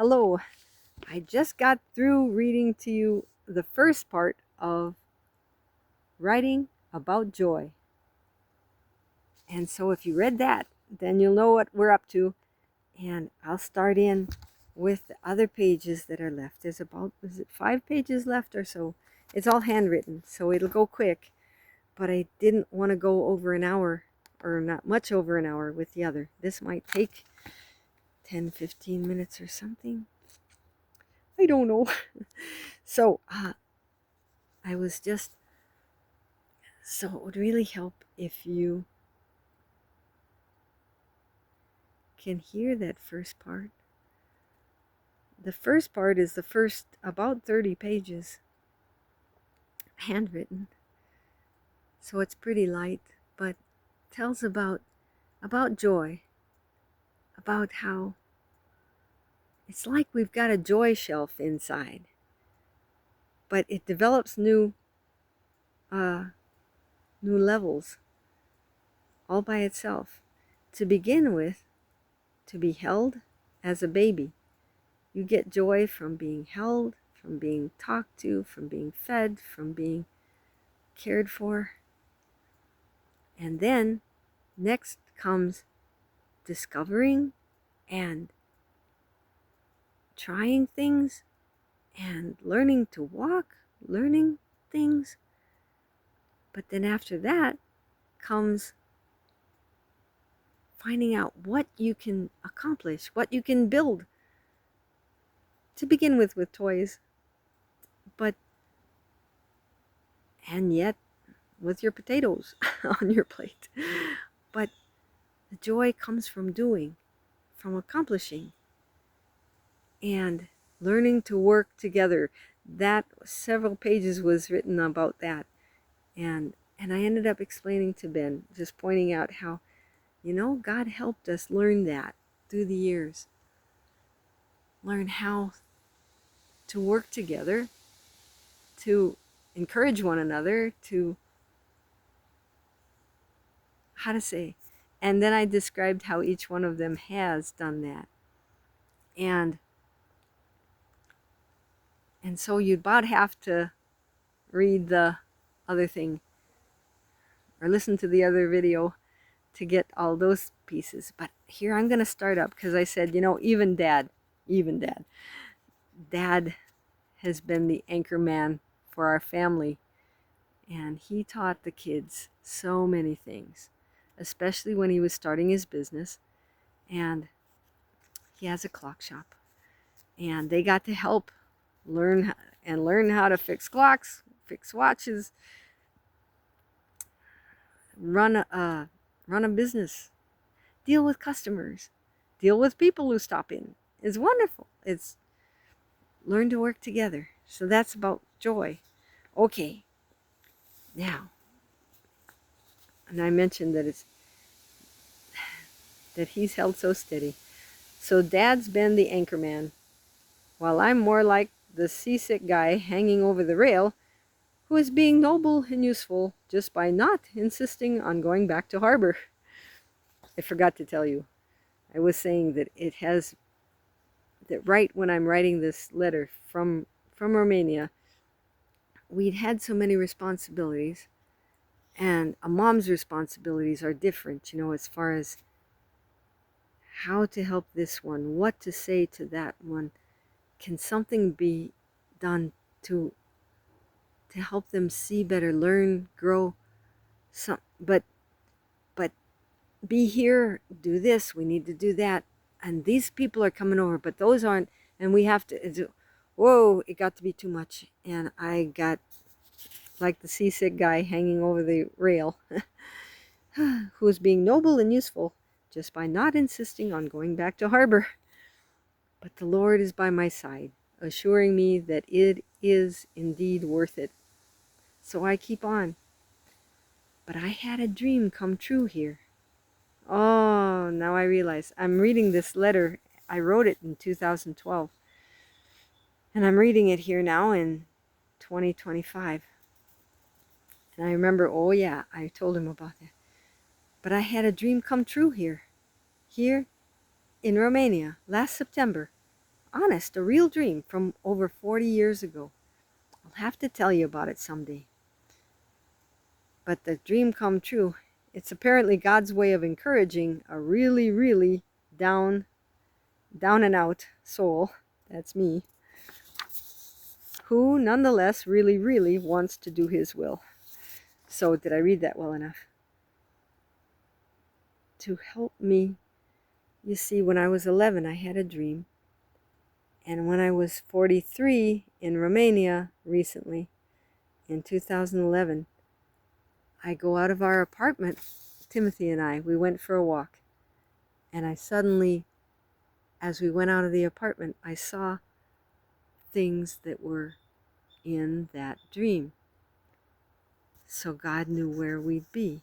Hello. I just got through reading to you the first part of Writing About Joy. And so if you read that, then you'll know what we're up to. And I'll start in with the other pages that are left. There's about, is it 5 pages left or so? It's all handwritten, so it'll go quick. But I didn't want to go over an hour, or not much over an hour with the other. This might take 10-15 minutes or something. I don't know. So, I was just, so it would really help if you can hear that first part. The first part is the first about 30 pages, handwritten. So it's pretty light, but tells about joy, about how it's like we've got a joy shelf inside, but it develops new levels all by itself. To begin with, to be held as a baby. You get joy from being held, from being talked to, from being fed, from being cared for. And then next comes discovering and trying things and learning to walk, learning things. But then after that comes finding out what you can accomplish, what you can build. To begin with toys, but, and yet with your potatoes on your plate. But the joy comes from doing, from accomplishing, and learning to work together. That several pages was written about that. And I ended up explaining to Ben, just pointing out how, God helped us learn that through the years. Learn how to work together, to encourage one another, to, how to say, and then I described how each one of them has done that. And so you'd about have to read the other thing or listen to the other video to get all those pieces. But here I'm going to start up because I said, even dad has been the anchor man for our family. And he taught the kids so many things, especially when he was starting his business. And he has a clock shop. And they got to help learn how to fix clocks, fix watches, run a business, deal with customers, deal with people who stop in. It's wonderful. It's learn to work together. So that's about joy. Okay. Now, and I mentioned that he's held so steady. So Dad's been the anchor man, while I'm more like the seasick guy hanging over the rail, who is being noble and useful just by not insisting on going back to harbor. I forgot to tell you, I was saying that right when I'm writing this letter from Romania, we'd had so many responsibilities, and a mom's responsibilities are different, as far as how to help this one, what to say to that one. Can something be done to help them see better, learn, grow? But be here, do this, we need to do that. And these people are coming over, but those aren't, and we have to, whoa, it got to be too much. And I got like the seasick guy hanging over the rail, who was being noble and useful just by not insisting on going back to harbor. But the Lord is by my side, assuring me that it is indeed worth it. So I keep on. But I had a dream come true here. Oh, now I realize I'm reading this letter. I wrote it in 2012. And I'm reading it here now in 2025. And I remember, oh yeah, I told him about that. But I had a dream come true here in Romania, last September, Honest, a real dream from over 40 years ago. I'll have to tell you about it someday. But the dream come true. It's apparently God's way of encouraging a really, really down and out soul, that's me, who nonetheless really, really wants to do his will. So did I read that well enough? To help me. You see, when I was 11, I had a dream. And when I was 43 in Romania recently, in 2011, I go out of our apartment, Timothy and I, we went for a walk. And I suddenly, as we went out of the apartment, I saw things that were in that dream. So God knew where we'd be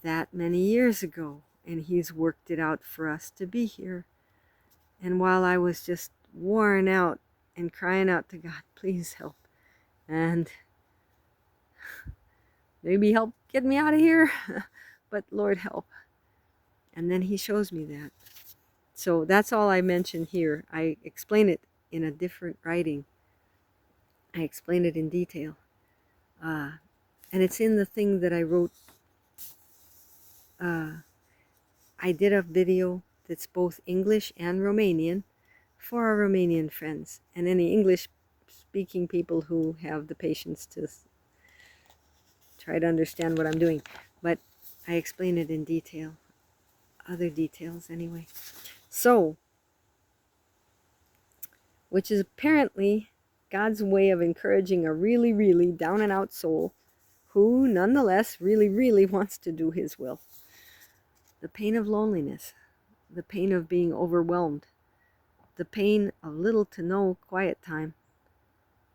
that many years ago, and he's worked it out for us to be here. And while I was just worn out and crying out to God, please help, and maybe help get me out of here, but Lord help. And then he shows me that. So that's all I mention here. I explain it in a different writing. I explain it in detail. And it's in the thing that I wrote. I did a video that's both English and Romanian for our Romanian friends and any English speaking people who have the patience to try to understand what I'm doing. But I explain it in detail, other details anyway. So, which is apparently God's way of encouraging a really, really down and out soul who nonetheless really, really wants to do his will. The pain of loneliness, the pain of being overwhelmed, the pain of little to no quiet time,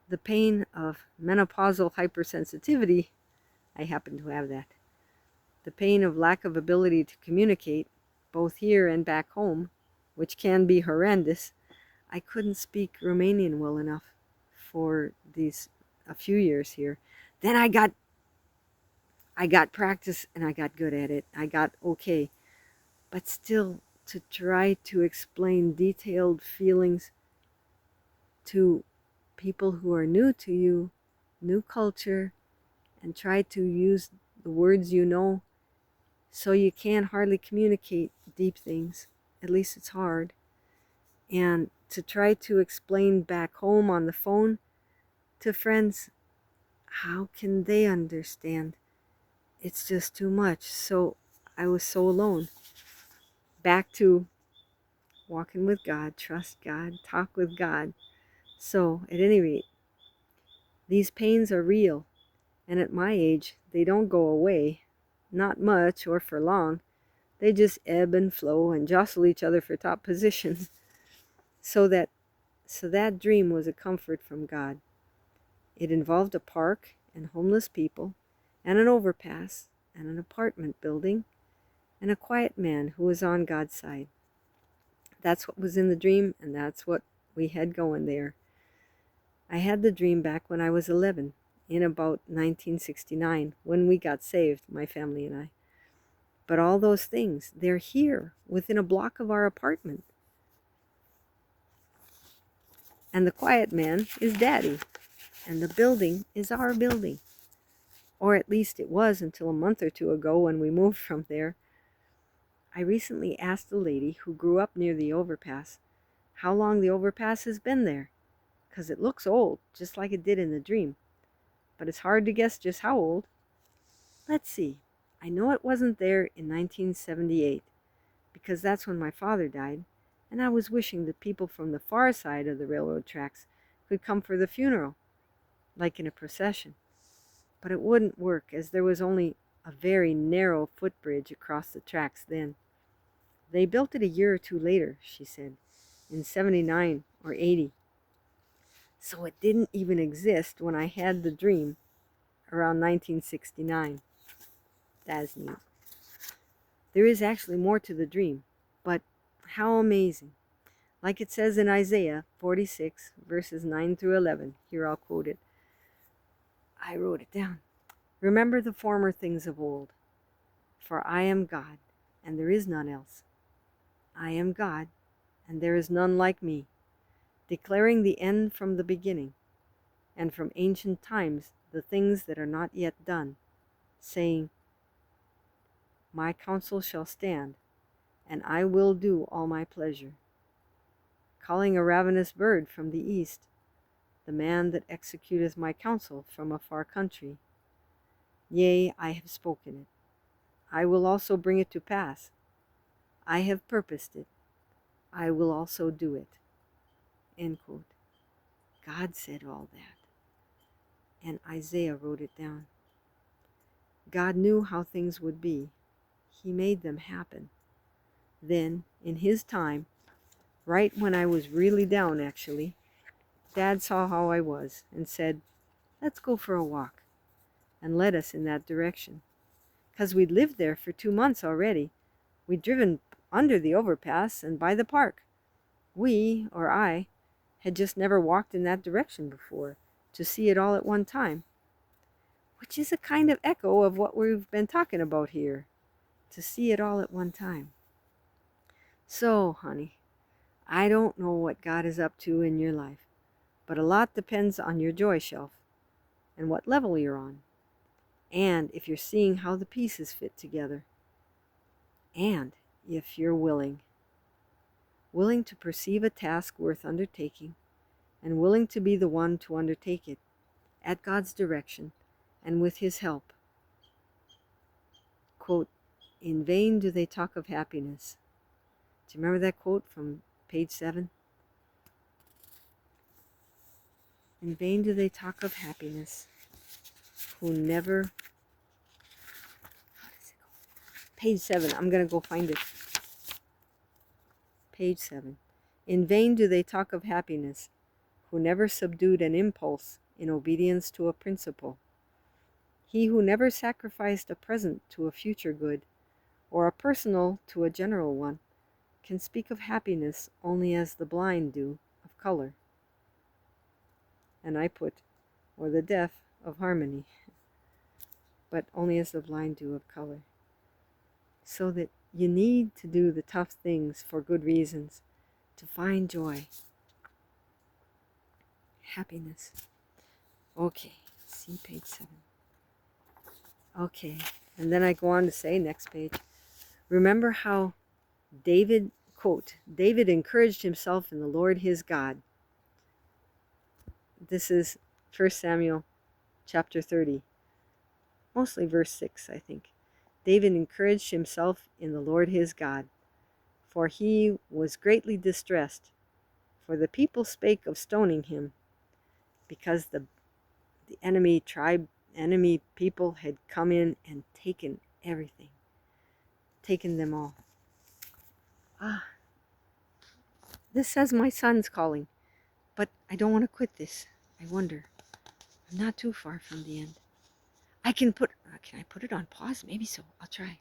the pain of menopausal hypersensitivity, I happen to have that, the pain of lack of ability to communicate, both here and back home, which can be horrendous. I couldn't speak Romanian well enough for a few years here. Then I got practice and I got good at it. I got okay. But still, to try to explain detailed feelings to people who are new to you, new culture, and try to use the words you know, so you can hardly communicate deep things. At least it's hard. And to try to explain back home on the phone to friends, how can they understand? It's just too much. So I was so alone. Back to walking with God, trust God, talk with God. So at any rate, these pains are real. And at my age, they don't go away. Not much or for long. They just ebb and flow and jostle each other for top positions. So that dream was a comfort from God. It involved a park and homeless people and an overpass and an apartment building and a quiet man who was on God's side. That's what was in the dream, and that's what we had going there. I had the dream back when I was 11, in about 1969, when we got saved, my family and I. But all those things, they're here, within a block of our apartment. And the quiet man is Daddy, and the building is our building. Or at least it was until a month or two ago when we moved from there. I recently asked a lady who grew up near the overpass how long the overpass has been there, 'cause it looks old, just like it did in the dream. But it's hard to guess just how old. Let's see. I know it wasn't there in 1978, because that's when my father died, and I was wishing that people from the far side of the railroad tracks could come for the funeral, like in a procession. But it wouldn't work, as there was only a very narrow footbridge across the tracks then. They built it a year or two later, she said, in 79 or 80. So it didn't even exist when I had the dream around 1969. That's neat. There is actually more to the dream, but how amazing. Like it says in Isaiah 46, verses 9 through 11. Here, I'll quote it. I wrote it down. Remember the former things of old, for I am God, and there is none else. I am God, and there is none like me, declaring the end from the beginning, and from ancient times the things that are not yet done, saying, My counsel shall stand, and I will do all my pleasure. Calling a ravenous bird from the east, the man that executeth my counsel from a far country. Yea, I have spoken it. I will also bring it to pass. I have purposed it. I will also do it. End quote. God said all that, and Isaiah wrote it down. God knew how things would be. He made them happen. Then, in his time, right when I was really down actually, Dad saw how I was and said, let's go for a walk, and led us in that direction. 'Cause we'd lived there for 2 months already. We'd driven under the overpass and by the park. I, had just never walked in that direction before, to see it all at one time. Which is a kind of echo of what we've been talking about here, to see it all at one time. So, honey, I don't know what God is up to in your life, but a lot depends on your joy shelf and what level you're on, and if you're seeing how the pieces fit together, and if you're willing to perceive a task worth undertaking, and willing to be the one to undertake it at God's direction and with his help. Quote, in vain do they talk of happiness. Do you remember that quote from page 7? In vain do they talk of happiness, who never... How does it go? Page 7. I'm going to go find it. Page 7. In vain do they talk of happiness, who never subdued an impulse in obedience to a principle. He who never sacrificed a present to a future good, or a personal to a general one, can speak of happiness only as the blind do of color. And I put, or the deaf of harmony, but only as the blind do of color. So that you need to do the tough things for good reasons, to find joy, happiness. Okay, see page 7. Okay, and then I go on to say, next page, remember how David, quote, David encouraged himself in the Lord his God. This is 1 Samuel chapter 30, mostly verse 6, I think. David encouraged himself in the Lord his God, for he was greatly distressed, for the people spake of stoning him, because the enemy people had come in and taken everything, taken them all. This says my son's calling, but I don't want to quit this. I wonder. I'm not too far from the end. Can I put it on pause? Maybe so. I'll try.